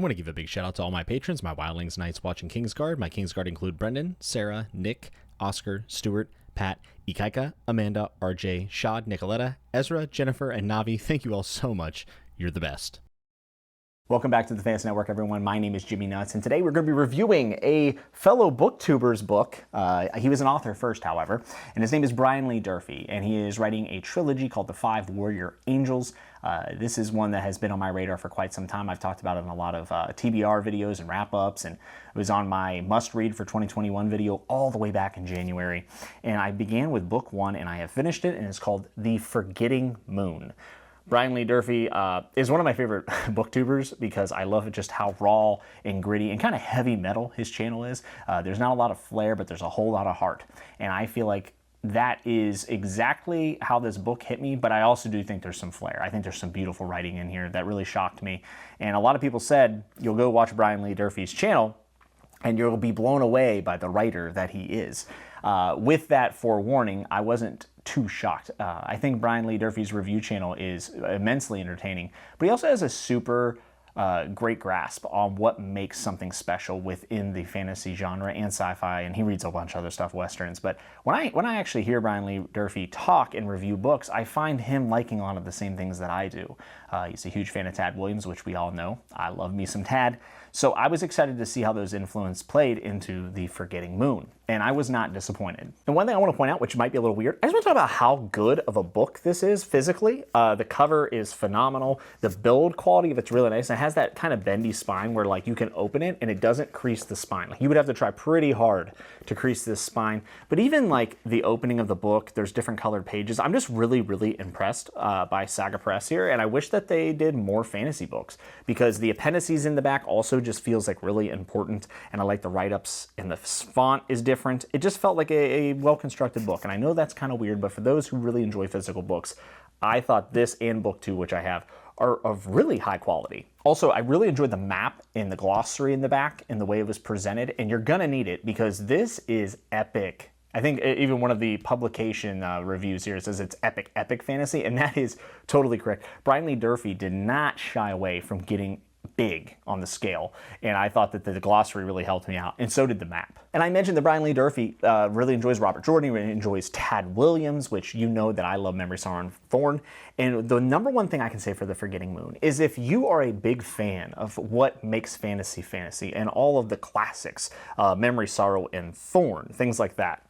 I want to give a big shout out to all my patrons, my Wildlings Knights watching Kingsguard. My Kingsguard include Brendan, Sarah, Nick, Oscar, Stuart, Pat, Ikaika, Amanda, RJ, Shad, Nicoletta, Ezra, Jennifer, and Navi. Thank you all so much. You're the best. Welcome back to the Fantasy Network, everyone. My name is Jimmy Nuts, and today we're going to be reviewing a fellow booktuber's book. He was an author first, however, and his name is Brian Lee Durfee, and he is writing a trilogy called The Five Warrior Angels. This is one that has been on my radar for quite some time. I've talked about it in a lot of TBR videos and wrap-ups, and it was on my must-read for 2021 video all the way back in January. And I began with book one, and I have finished it, and it's called The Forgetting Moon. Brian Lee Durfee is one of my favorite booktubers because I love just how raw and gritty and kind of heavy metal his channel is. There's not a lot of flair, but there's a whole lot of heart. And I feel like that is exactly how this book hit me, but I also do think there's some flair. I think there's some beautiful writing in here that really shocked me. And a lot of people said, you'll go watch Brian Lee Durfee's channel and you'll be blown away by the writer that he is. With that forewarning, I wasn't too shocked. I think Brian Lee Durfee's review channel is immensely entertaining, but he also has a super great grasp on what makes something special within the fantasy genre and sci-fi, and he reads a bunch of other stuff, westerns. But when I actually hear Brian Lee Durfee talk and review books, I find him liking a lot of the same things that I do. He's a huge fan of Tad Williams, which we all know. I love me some Tad. So I was excited to see how those influences played into The Forgetting Moon, and I was not disappointed. And one thing I want to point out, which might be a little weird, I just want to talk about how good of a book this is physically. The cover is phenomenal. The build quality of it's really nice. And it has that kind of bendy spine where like you can open it and it doesn't crease the spine. Like you would have to try pretty hard to crease this spine. But even like the opening of the book, there's different colored pages. I'm just really, really impressed by Saga Press here, and I wish that they did more fantasy books because the appendices in the back also just feels like really important, and I like the write-ups, and the font is different. It just felt like a well-constructed book, and I know that's kind of weird, but for those who really enjoy physical books, I thought this and book two, which I have, are of really high quality. Also, I really enjoyed the map and the glossary in the back and the way it was presented, and you're gonna need it because this is epic. I think even one of the publication reviews here says it's epic, epic fantasy, and that is totally correct. Brian Lee Durfee did not shy away from getting big on the scale, and I thought that the glossary really helped me out, and so did the map. And I mentioned that Brian Lee Durfee really enjoys Robert Jordan, he really enjoys Tad Williams, which you know that I love Memory, Sorrow, and Thorn. And the number one thing I can say for The Forgetting Moon is if you are a big fan of what makes fantasy fantasy and all of the classics, Memory, Sorrow, and Thorn, things like that,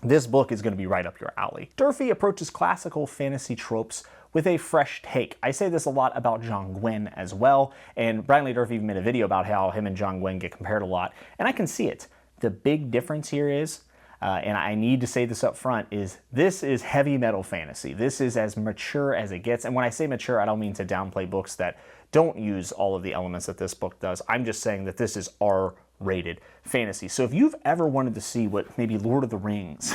this book is going to be right up your alley. Durfee approaches classical fantasy tropes with a fresh take. I say this a lot about John Gwynne as well, and Brian Lee Durfee even made a video about how him and John Gwynne get compared a lot, and I can see it. The big difference here is, and I need to say this up front, is this is heavy metal fantasy. This is as mature as it gets, and when I say mature, I don't mean to downplay books that don't use all of the elements that this book does. I'm just saying that this is R-rated fantasy. So if you've ever wanted to see what maybe Lord of the Rings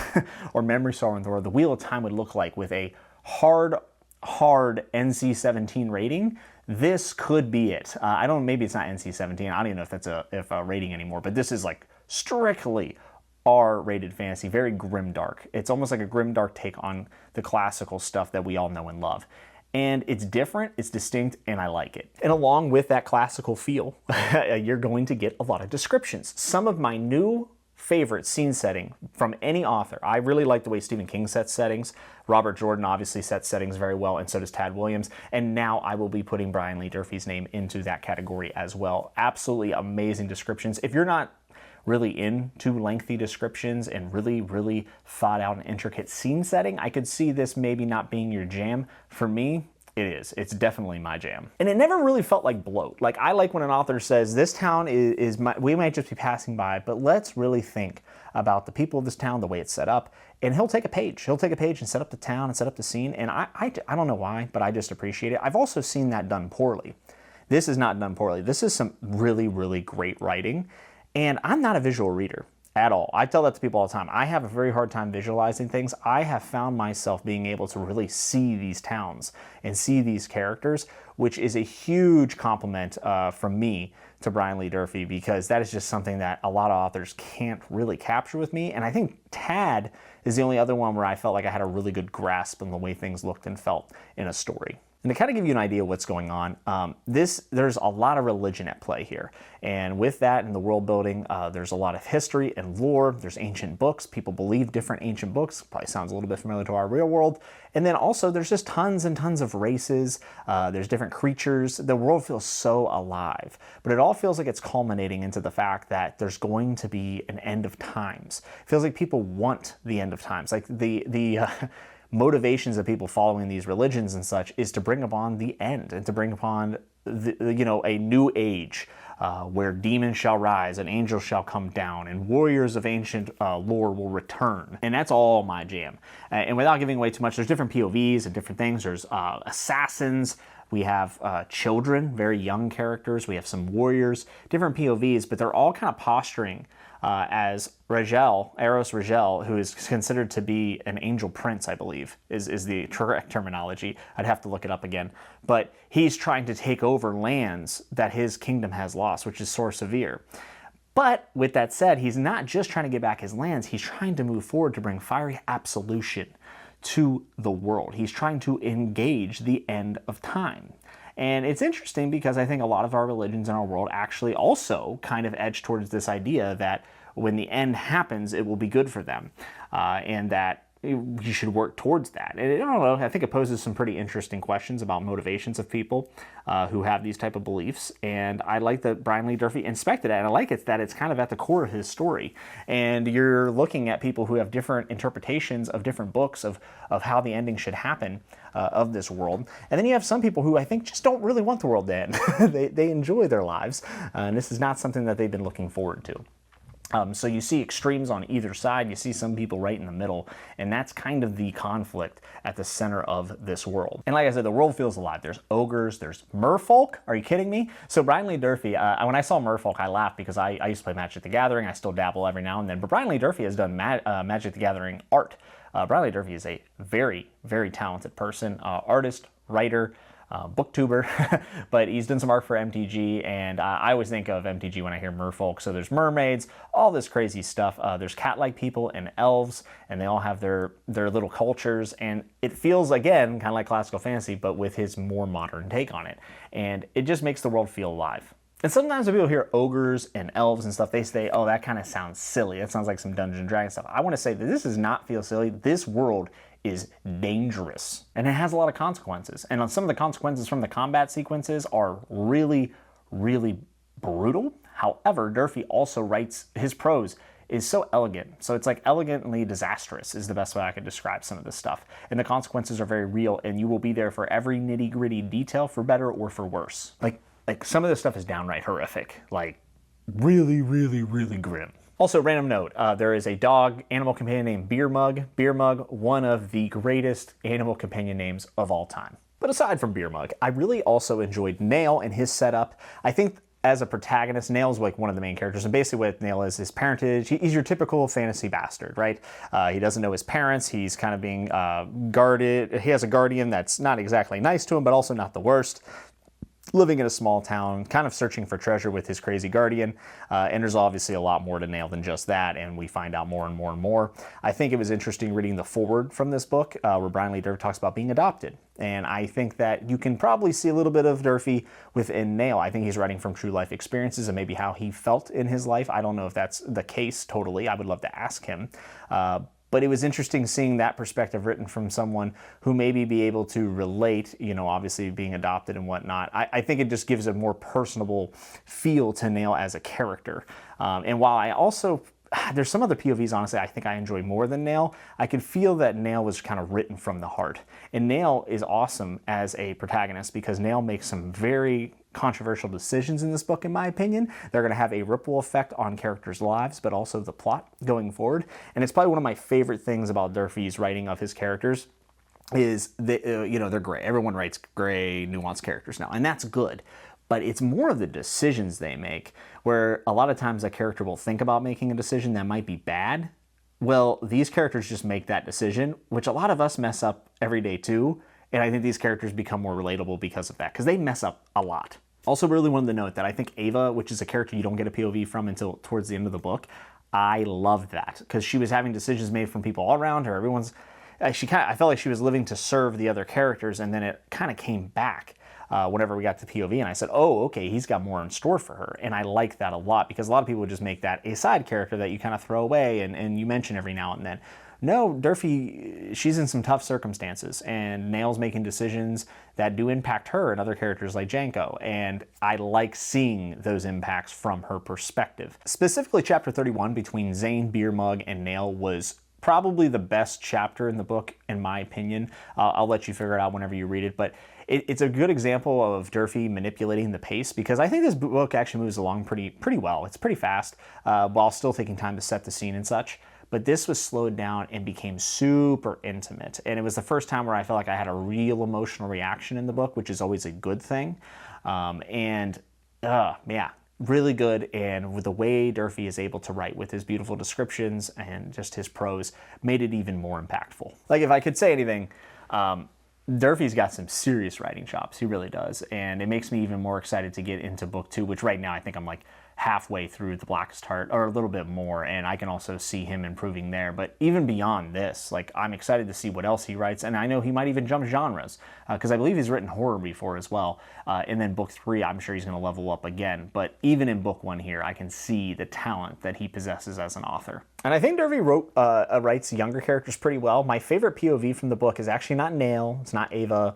or Memory, Sorrow, and Thorn, The Wheel of Time would look like with a hard NC-17 rating, this could be it. I don't, maybe it's not NC-17. I don't even know if that's a rating anymore, but this is like strictly R-rated fantasy, very grimdark. It's almost like a grimdark take on the classical stuff that we all know and love. And it's different, it's distinct, and I like it. And along with that classical feel, you're going to get a lot of descriptions. Some of my new favorite scene setting from any author. I really like the way Stephen King sets settings. Robert Jordan obviously sets settings very well, and so does Tad Williams. And now I will be putting Brian Lee Durfee's name into that category as well. Absolutely amazing descriptions. If you're not really into lengthy descriptions and really thought out and intricate scene setting, I could see this maybe not being your jam. For me, it is. It's definitely my jam. And it never really felt like bloat. Like, I like when an author says, this town we might just be passing by, but let's really think about the people of this town, the way it's set up. And he'll take a page. He'll take a page and set up the town and set up the scene. And I don't know why, but I just appreciate it. I've also seen that done poorly. This is not done poorly. This is some really great writing. And I'm not a visual reader at all. I tell that to people all the time. I have a very hard time visualizing things. I have found myself being able to really see these towns and see these characters, which is a huge compliment from me to Brian Lee Durfee, because that is just something that a lot of authors can't really capture with me. And I think Tad is the only other one where I felt like I had a really good grasp on the way things looked and felt in a story. And to kind of give you an idea of what's going on, there's a lot of religion at play here. And with that and the world building, there's a lot of history and lore. There's ancient books. People believe different ancient books. Probably sounds a little bit familiar to our real world. And then also there's just tons and tons of races. There's different creatures. The world feels so alive. But it all feels like it's culminating into the fact that there's going to be an end of times. It feels like people want the end of times. Like the motivations of people following these religions and such is to bring upon the end and to bring upon a new age where demons shall rise and angels shall come down and warriors of ancient lore will return. And that's all my jam. And without giving away too much, there's different POVs and different things. There's assassins. We have children, very young characters. We have some warriors, different POVs, but they're all kind of posturing as Eros Rigel, who is considered to be an angel prince, I believe, is the correct terminology. I'd have to look it up again. But he's trying to take over lands that his kingdom has lost, which is sore severe. But with that said, he's not just trying to get back his lands, he's trying to move forward to bring fiery absolution to the world. He's trying to engage the end of time. And it's interesting because I think a lot of our religions in our world actually also kind of edge towards this idea that when the end happens, it will be good for them, and that you should work towards that. And I don't know, I think it poses some pretty interesting questions about motivations of people who have these type of beliefs. And I like that Brian Lee Durfee inspected it, and I like it that it's kind of at the core of his story. And you're looking at people who have different interpretations of different books of how the ending should happen of this world. And then you have some people who I think just don't really want the world to end. They enjoy their lives, and this is not something that they've been looking forward to. So you see extremes on either side, you see some people right in the middle, and that's kind of the conflict at the center of this world. And like I said, the world feels alive. There's ogres, there's merfolk. Are you kidding me? So Brian Lee Durfee, when I saw merfolk, I laughed because I used to play Magic the Gathering. I still dabble every now and then, but Brian Lee Durfee has done Magic the Gathering art. Brian Lee Durfee is a very, very talented person, artist, writer, booktuber, but he's done some art for MTG, and I always think of MTG when I hear merfolk. So there's mermaids, all this crazy stuff. There's cat-like people and elves, and they all have their little cultures, and it feels, again, kind of like classical fantasy, but with his more modern take on it. And it just makes the world feel alive. And sometimes when people hear ogres and elves and stuff, they say, oh, that kind of sounds silly. That sounds like some Dungeons & Dragons stuff. I want to say that this does not feel silly. This world is dangerous, and it has a lot of consequences. And some of the consequences from the combat sequences are really, really brutal. However, Durfee also writes, his prose is so elegant. So it's like elegantly disastrous is the best way I could describe some of this stuff. And the consequences are very real, and you will be there for every nitty-gritty detail, for better or for worse. Like some of this stuff is downright horrific. Like really, really, really grim. Also, random note, there is a dog animal companion named Beer Mug. Beer Mug, one of the greatest animal companion names of all time. But aside from Beer Mug, I really also enjoyed Nail and his setup. I think as a protagonist, Nail's like one of the main characters, and basically what Nail is his parentage. He's your typical fantasy bastard, right? He doesn't know his parents. He's kind of being guarded. He has a guardian that's not exactly nice to him, but also not the worst. Living in a small town, kind of searching for treasure with his crazy guardian, and there's obviously a lot more to Nail than just that, and we find out more and more and more. I think it was interesting reading the foreword from this book, where Brian Lee Durfee talks about being adopted, and I think that you can probably see a little bit of Durfee within Nail. I think he's writing from true life experiences and maybe how he felt in his life. I don't know if that's the case totally. I would love to ask him. But it was interesting seeing that perspective written from someone who maybe be able to relate, obviously being adopted and whatnot. I think it just gives a more personable feel to Nail as a character. And while I also, there's some other POVs, honestly, I think I enjoy more than Nail. I could feel that Nail was kind of written from the heart. And Nail is awesome as a protagonist because Nail makes some very controversial decisions in this book, in my opinion. They're going to have a ripple effect on characters' lives, but also the plot going forward. And it's probably one of my favorite things about Durfee's writing of his characters is that, they're gray. Everyone writes gray, nuanced characters now, and that's good. But it's more of the decisions they make, where a lot of times a character will think about making a decision that might be bad. Well, these characters just make that decision, which a lot of us mess up every day too. And I think these characters become more relatable because of that, because they mess up a lot. Also, really wanted to note that I think Ava, which is a character you don't get a POV from until towards the end of the book, I loved that, because she was having decisions made from people all around her. I felt like she was living to serve the other characters, and then it kind of came back whenever we got to POV, and I said, oh, okay, he's got more in store for her. And I like that a lot, because a lot of people would just make that a side character that you kind of throw away and you mention every now and then. No, Durfee, she's in some tough circumstances, and Nail's making decisions that do impact her and other characters like Janko, and I like seeing those impacts from her perspective. Specifically, Chapter 31 between Zane, Beer Mug, and Nail was probably the best chapter in the book, in my opinion. I'll let you figure it out whenever you read it, but it's a good example of Durfee manipulating the pace, because I think this book actually moves along pretty well. It's pretty fast, while still taking time to set the scene and such. But this was slowed down and became super intimate. And it was the first time where I felt like I had a real emotional reaction in the book, which is always a good thing. Yeah, really good. And with the way Durfee is able to write with his beautiful descriptions and just his prose, made it even more impactful. Like, if I could say anything, Durfee's got some serious writing chops. He really does. And it makes me even more excited to get into book 2, which right now I think I'm like halfway through The Blackest Heart, or a little bit more, and I can also see him improving there. But even beyond this, like, I'm excited to see what else he writes, and I know he might even jump genres, because I believe he's written horror before as well. And then book 3, I'm sure he's going to level up again. But even in book 1 here, I can see the talent that he possesses as an author. And I think Durfee writes younger characters pretty well. My favorite POV from the book is actually not Nail, it's not Ava,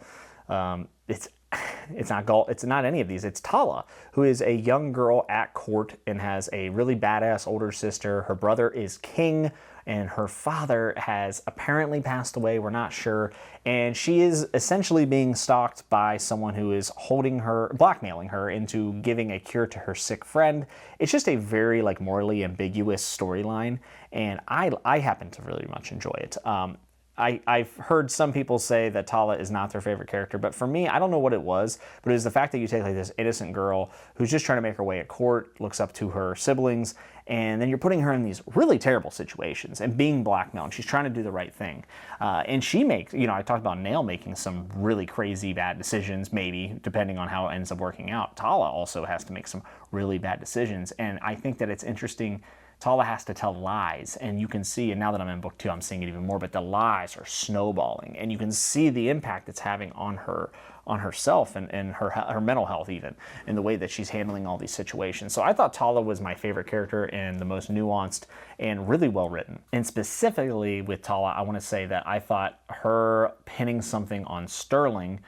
it's not Galt, it's not any of these. It's Tala, who is a young girl at court and has a really badass older sister. Her brother is king, and her father has apparently passed away. We're not sure. And she is essentially being stalked by someone who is blackmailing her into giving a cure to her sick friend. It's just a very morally ambiguous storyline, and I happen to really much enjoy it. I've heard some people say that Tala is not their favorite character, but for me, I don't know what it was, but it was the fact that you take this innocent girl who's just trying to make her way at court, looks up to her siblings, and then you're putting her in these really terrible situations and being blackmailed. She's trying to do the right thing. And she makes, I talked about Nail making some really crazy bad decisions, maybe, depending on how it ends up working out. Tala also has to make some really bad decisions, and I think that it's interesting. Tala has to tell lies, and you can see, and now that I'm in book 2, I'm seeing it even more, but the lies are snowballing, and you can see the impact it's having on herself and her mental health, even, in the way that she's handling all these situations. So I thought Tala was my favorite character and the most nuanced and really well written. And specifically with Tala, I want to say that I thought her pinning something on Sterling,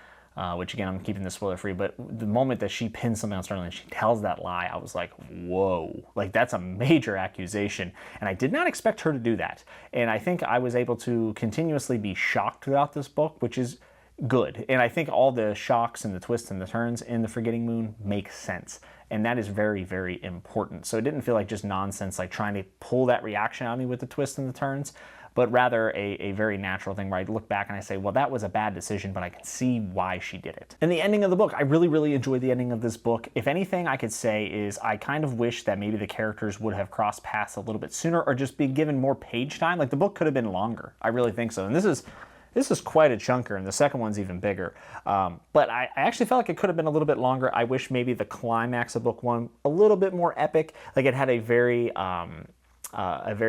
which again, I'm keeping this spoiler free, but the moment that she pins something on Sterling and she tells that lie, I was like, whoa, that's a major accusation. And I did not expect her to do that. And I think I was able to continuously be shocked throughout this book, which is good. And I think all the shocks and the twists and the turns in The Forgetting Moon make sense. And that is very, very important. So it didn't feel like just nonsense, like trying to pull that reaction out of me with the twists and the turns, but rather a very natural thing where I look back and I say, well, that was a bad decision, but I can see why she did it. And the ending of the book, I really, really enjoyed the ending of this book. If anything I could say is I kind of wish that maybe the characters would have crossed paths a little bit sooner, or just been given more page time. Like, the book could have been longer. I really think so. And this is quite a chunker, and the second one's even bigger. But I actually felt like it could have been a little bit longer. I wish maybe the climax of book 1 a little bit more epic. Like, it had a very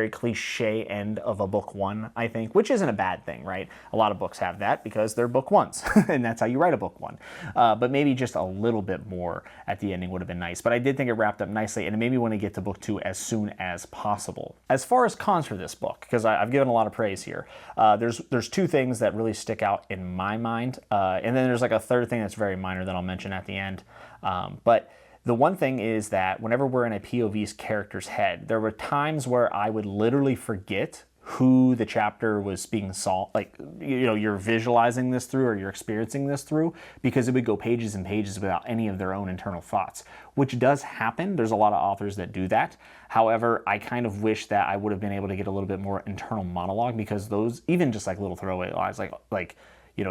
cliche end of a book 1, I think, which isn't a bad thing, right? A lot of books have that because they're book 1s, and that's how you write a book 1. But maybe just a little bit more at the ending would have been nice. But I did think it wrapped up nicely, and it made me want to get to book 2 as soon as possible. As far as cons for this book, because I've given a lot of praise here, there's 2 things that really stick out in my mind, and then there's a third thing that's very minor that I'll mention at the end. But the one thing is that whenever we're in a POV's character's head, there were times where I would literally forget who the chapter was being solved, you're visualizing this through or you're experiencing this through, because it would go pages and pages without any of their own internal thoughts, which does happen. There's a lot of authors that do that. However, I kind of wish that I would have been able to get a little bit more internal monologue, because those, even just little throwaway lines,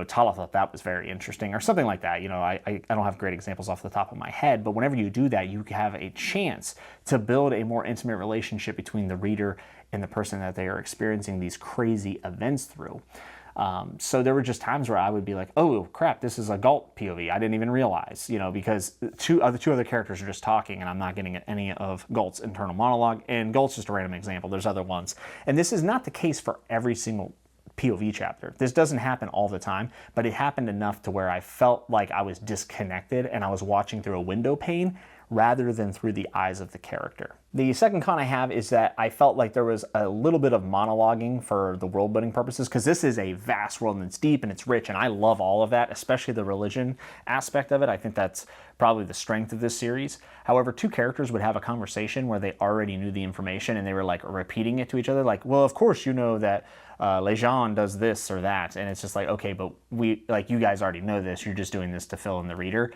Tala thought that was very interesting, or something like that. I don't have great examples off the top of my head, but whenever you do that, you have a chance to build a more intimate relationship between the reader and the person that they are experiencing these crazy events through. So there were just times where I would be like, oh crap, this is a Galt POV. I didn't even realize, because the two other characters are just talking and I'm not getting any of Galt's internal monologue. And Galt's just a random example. There's other ones. And this is not the case for every single POV chapter. This doesn't happen all the time, but it happened enough to where I felt like I was disconnected and I was watching through a window pane rather than through the eyes of the character. The second con I have is that I felt like there was a little bit of monologuing for the world building purposes, because this is a vast world and it's deep and it's rich, and I love all of that, especially the religion aspect of it. I think that's probably the strength of this series. However, two characters would have a conversation where they already knew the information and they were like repeating it to each other, like, well, of course you know that Lejean does this or that, and it's just like, okay, but you guys already know this, you're just doing this to fill in the reader.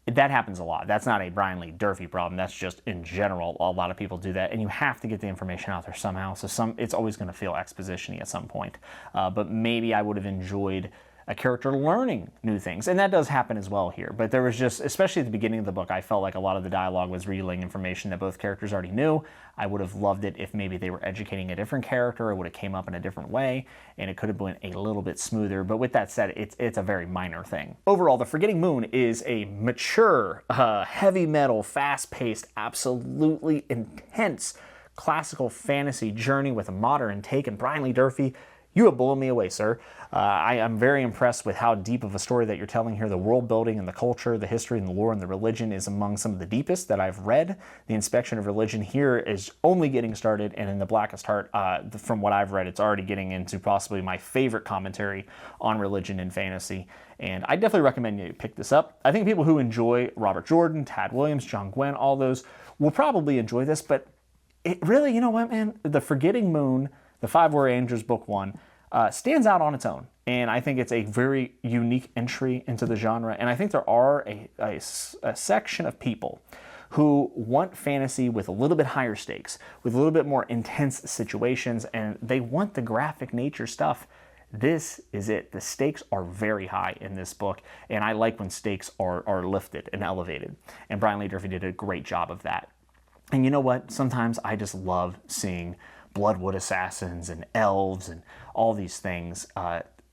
That happens a lot. That's not a Brian Lee Durfee problem. That's just in general, a lot of people do that, and you have to get the information out there somehow. So it's always going to feel exposition-y at some point. But maybe I would have enjoyed a character learning new things, and that does happen as well here. But there was just, especially at the beginning of the book, I felt like a lot of the dialogue was relaying information that both characters already knew. I would have loved it if maybe they were educating a different character, or would have came up in a different way, and it could have been a little bit smoother. But with that said, it's a very minor thing. Overall, The Forgetting Moon is a mature, heavy metal, fast-paced, absolutely intense classical fantasy journey with a modern take, and Brian Lee Durfee, you have blown me away, sir. I am very impressed with how deep of a story that you're telling here. The world building and the culture, the history and the lore and the religion is among some of the deepest that I've read. The inspection of religion here is only getting started, and in The Blackest Heart, from what I've read, it's already getting into possibly my favorite commentary on religion and fantasy. And I definitely recommend you pick this up. I think people who enjoy Robert Jordan, Tad Williams, John Gwen, all those will probably enjoy this, but it really, you know what, man? The Forgetting Moon, The Five Warrior Angels, Book 1, stands out on its own. And I think it's a very unique entry into the genre. And I think there are a section of people who want fantasy with a little bit higher stakes, with a little bit more intense situations, and they want the graphic nature stuff. This is it. The stakes are very high in this book, and I like when stakes are lifted and elevated. And Brian Lee Durfee did a great job of that. And you know what? Sometimes I just love seeing Bloodwood assassins and elves and all these things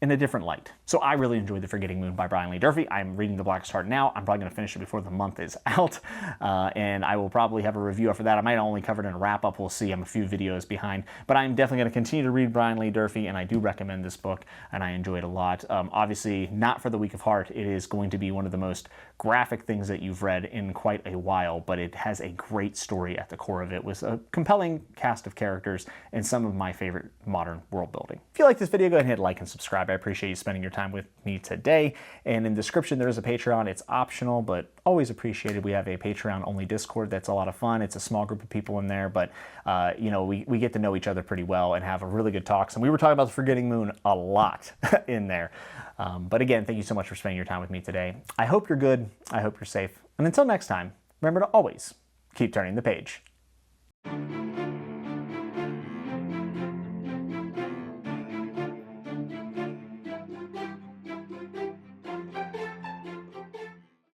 in a different light. So I really enjoyed The Forgetting Moon by Brian Lee Durfee. I'm reading The Blackest Heart now. I'm probably going to finish it before the month is out, and I will probably have a review after that. I might only cover it in a wrap-up. We'll see. I'm a few videos behind, but I'm definitely going to continue to read Brian Lee Durfee, and I do recommend this book, and I enjoy it a lot. Obviously, not for the weak of heart. It is going to be one of the most graphic things that you've read in quite a while, but it has a great story at the core of it, with a compelling cast of characters and some of my favorite modern world building. If you like this video, go ahead and hit like and subscribe. I appreciate you spending your time with me today. And in the description, there is a Patreon. It's optional, but always appreciated. We have a Patreon-only Discord that's a lot of fun. It's a small group of people in there, but you know, we get to know each other pretty well and have a really good talks. And we were talking about The Forgetting Moon a lot in there. But again, thank you so much for spending your time with me today. I hope you're good. I hope you're safe. And until next time, remember to always keep turning the page.